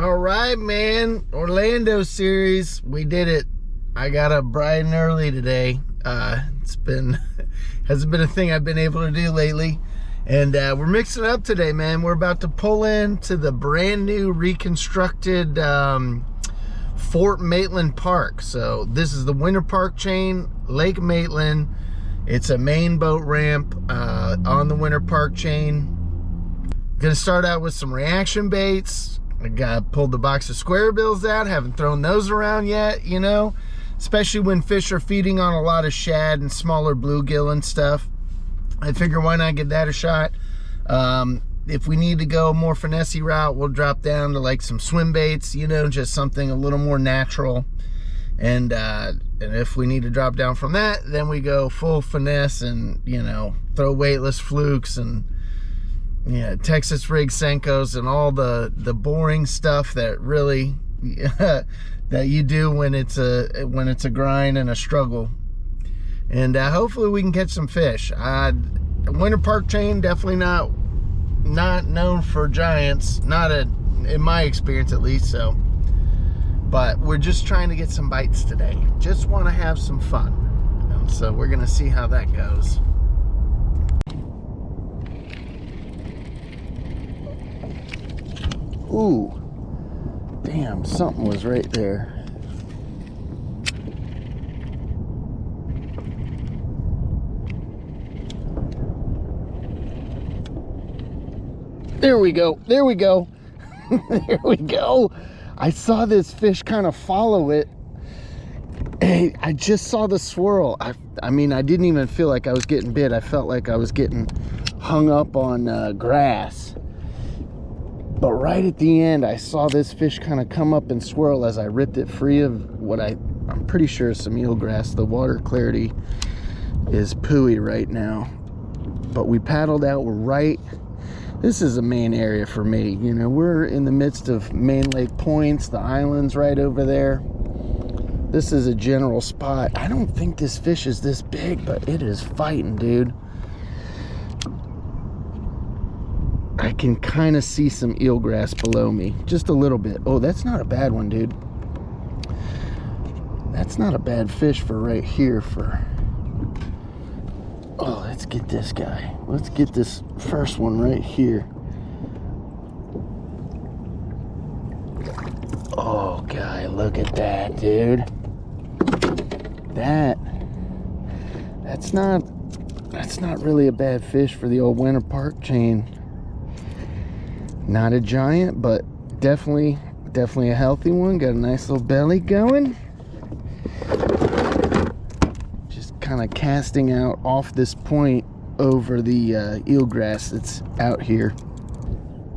All right, man. Orlando series. We did it. I got up bright and early today. Hasn't been a thing I've been able to do lately. And we're mixing it up today, man. We're about to pull into the brand new reconstructed Fort Maitland Park. So this is the winter park chain, Lake Maitland. It's a main boat ramp on the winter park chain. Gonna start out with some reaction baits. I pulled the box of square bills out. Haven't thrown those around yet, you know, especially when fish are feeding on a lot of shad and smaller bluegill and stuff. I figure why not give that a shot. If we need to go a more finessey route, we'll drop down to like some swim baits, you know, just something a little more natural. And if we need to drop down from that, then we go full finesse and, you know, throw weightless flukes and, yeah, Texas rig Senkos and all the boring stuff that really that you do when it's a grind and a struggle. And hopefully we can catch some fish. Winter park chain, definitely not known for giants, in my experience at least. So, but we're just trying to get some bites today. Just want to have some fun, and so we're gonna see how that goes. Ooh, damn, something was right there. There we go, there we go. There we go. I saw this fish kind of follow it. Hey, I just saw the swirl. I mean, I didn't even feel like I was getting bit. I felt like I was getting hung up on grass. But right at the end, I saw this fish kind of come up and swirl as I ripped it free of what I'm pretty sure is some eelgrass. The water clarity is pooey right now. But we paddled out, we're right. This is a main area for me. You know, we're in the midst of main lake points, the islands right over there. This is a general spot. I don't think this fish is this big, but it is fighting, dude. I can kind of see some eelgrass below me, just a little bit. Oh, that's not a bad one, dude. That's not a bad fish for right here. Oh, let's get this guy. Let's get this first one right here. Oh, guy, look at that, dude. That's not really a bad fish for the old winter park chain. Not a giant, but definitely a healthy one. Got a nice little belly going. Just kind of casting out off this point over the eelgrass that's out here.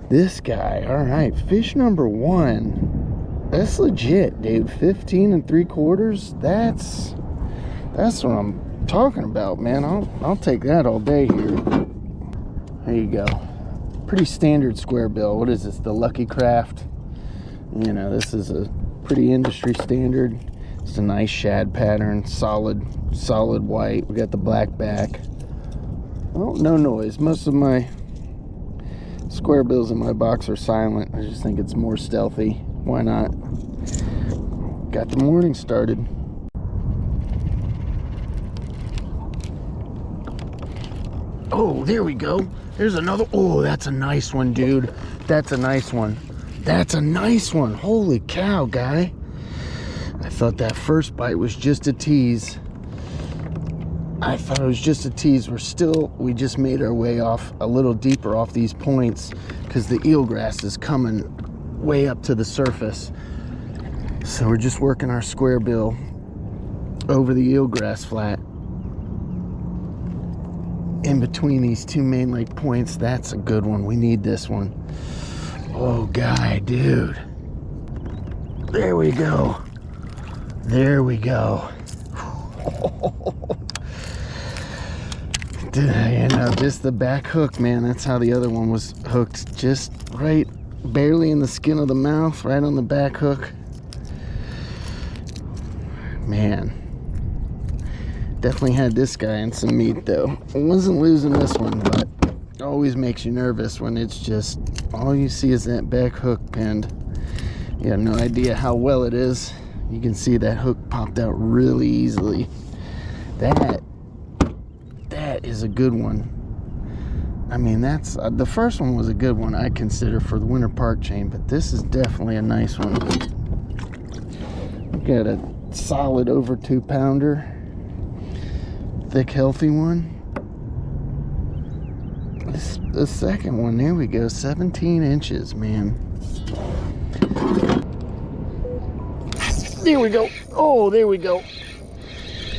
This guy, all right, fish number one. That's legit, dude. 15 3/4. That's what I'm talking about, man. I'll take that all day here. There you go. Pretty standard square bill. What is this, the Lucky Craft? You know, this is a pretty industry standard. It's a nice shad pattern, solid white. We got the black back. Oh, no noise. Most of my square bills in my box are silent. I just think it's more stealthy. Why not? Got the morning started. Oh, there we go. There's another. Oh, that's a nice one, dude. That's a nice one. That's a nice one. Holy cow, guy. I thought that first bite was just a tease. I thought it was just a tease. We just made our way off a little deeper off these points because the eelgrass is coming way up to the surface. So we're just working our square bill over the eelgrass flat. In between these two main lake points. That's a good one. We need this one. Oh, guy, dude. There we go. There we go. Dude, you know, just the back hook, man. That's how the other one was hooked. Just right, barely in the skin of the mouth, right on the back hook. Man. Definitely had this guy in some meat though. I wasn't losing this one, but it always makes you nervous when it's just all you see is that back hook pinned. You have no idea how well it is. You can see that hook popped out really easily. That is a good one. I mean, that's the first one was a good one I consider for the winter park chain, but this is definitely a nice one. We've got a solid over 2-pounder, thick, healthy one. The second one, there we go, 17 inches, man. There we go. Oh, there we go.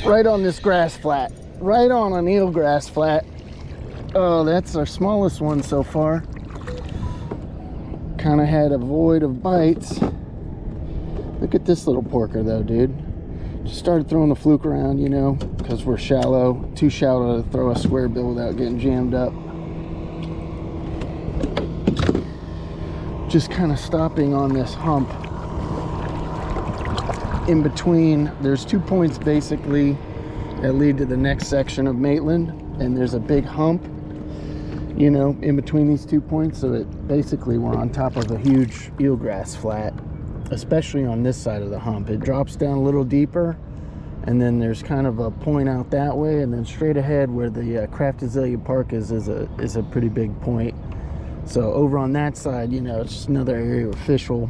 Right on this grass flat. Right on an eelgrass flat. Oh, that's our smallest one so far. Kind of had a void of bites. Look at this little porker though, dude. Just started throwing the fluke around, you know, because we're shallow. Too shallow to throw a square bill without getting jammed up. Just kind of stopping on this hump. In between, there's 2 points basically that lead to the next section of Maitland, and there's a big hump, you know, in between these 2 points. So it basically, we're on top of a huge eelgrass flat, especially on this side of the hump. It drops down a little deeper, and then there's kind of a point out that way, and then straight ahead where the Craft Azalea Park is a pretty big point. So over on that side, you know, it's just another area where fish will,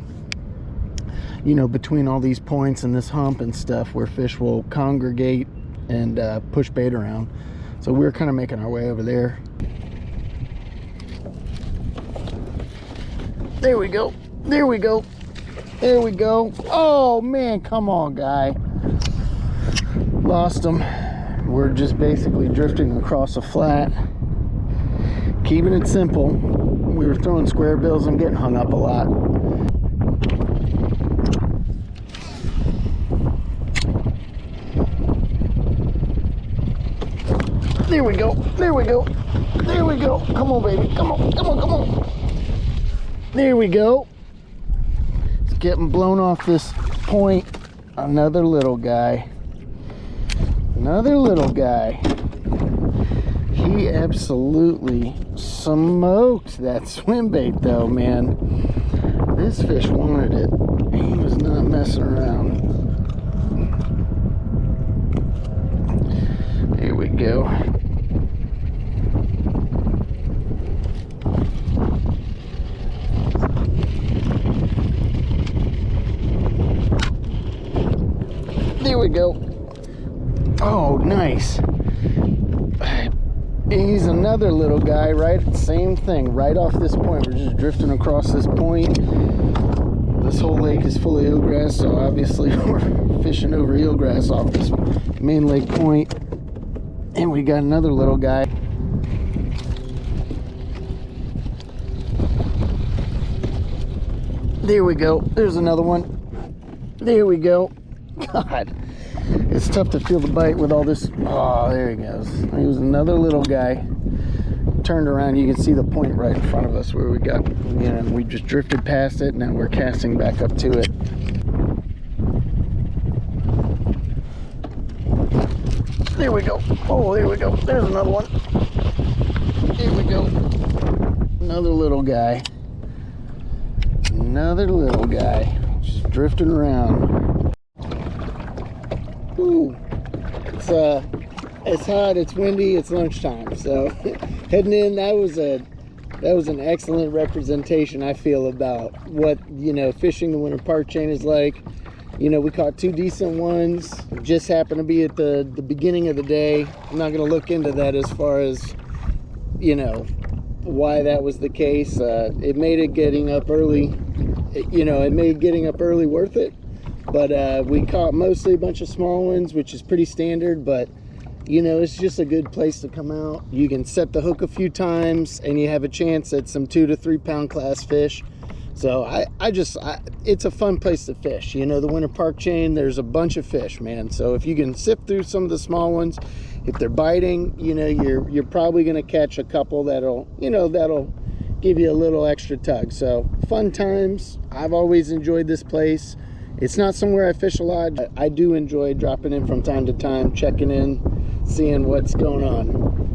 you know, between all these points and this hump and stuff, where fish will congregate and push bait around. So we're kind of making our way over there. There we go. There we go. There we go. Oh man, come on, guy. Lost him. We're just basically drifting across a flat, keeping it simple. We were throwing square bills and getting hung up a lot. There we go. There we go. There we go. Come on, baby. Come on. Come on. Come on. There we go. It's getting blown off this point. Another little guy. Another little guy. He absolutely smoked that swim bait though, man. This fish wanted it. He was not messing around. Here we go. There we go. Oh, nice. He's another little guy, right? Same thing, right off this point. We're just drifting across this point. This whole lake is full of eelgrass, so obviously we're fishing over eelgrass off this main lake point. And we got another little guy. There we go. There's another one. There we go. God, it's tough to feel the bite with all this. Oh, there he goes. He was another little guy. Turned around, you can see the point right in front of us where we got, you know, we just drifted past it. Now we're casting back up to it. There we go. Oh, there we go. There's another one. There we go. Another little guy. Another little guy. Just drifting around. Ooh. It's hot, it's windy, it's lunchtime. So heading in, that was an excellent representation, I feel, about what, you know, fishing the winter park chain is like. You know, we caught 2 decent ones. It just happened to be at the beginning of the day. I'm not going to look into that as far as, you know, why that was the case. It made it getting up early, it made getting up early worth it. But we caught mostly a bunch of small ones, which is pretty standard. But, you know, it's just a good place to come out. You can set the hook a few times and you have a chance at some 2 to 3 pound class fish. So it's a fun place to fish. You know, the winter park chain, there's a bunch of fish, man. So if you can sift through some of the small ones, if they're biting, you know, you're probably going to catch a couple that'll give you a little extra tug. So fun times. I've always enjoyed this place. It's not somewhere I fish a lot, but I do enjoy dropping in from time to time, checking in, seeing what's going on.